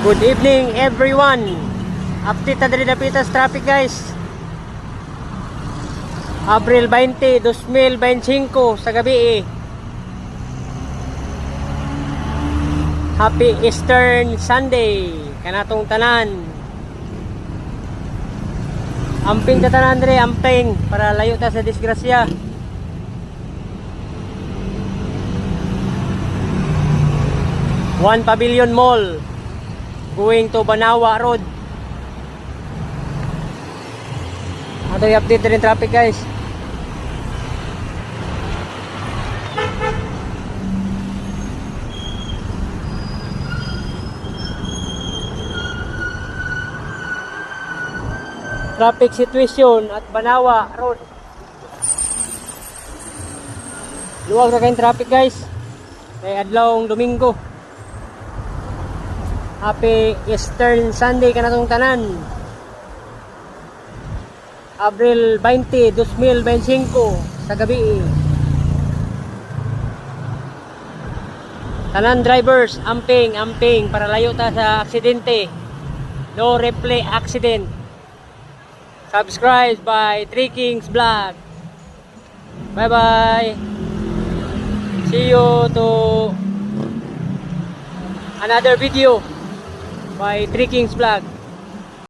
Good evening everyone. Update na diri dapitas traffic guys. Abril 20, 2025 sa gabi Happy Eastern Sunday kanatong tanan. Amping ta tanan diri, amping para layo ta sa disgrasya. One Pavilion Mall going to Banawa Road. Ato i-update din traffic guys. Traffic situation at Banawa Road. Luwag na kayong traffic guys. Kay adlawng Domingo. Happy Eastern Sunday kanatong tanan. Abril 20, 2025 sa gabi. Tanan drivers, amping para layo ta sa aksidente. No replay accident. Subscribe by Three Kings Vlog. Bye bye. See you to another video by Three Kings Vlog.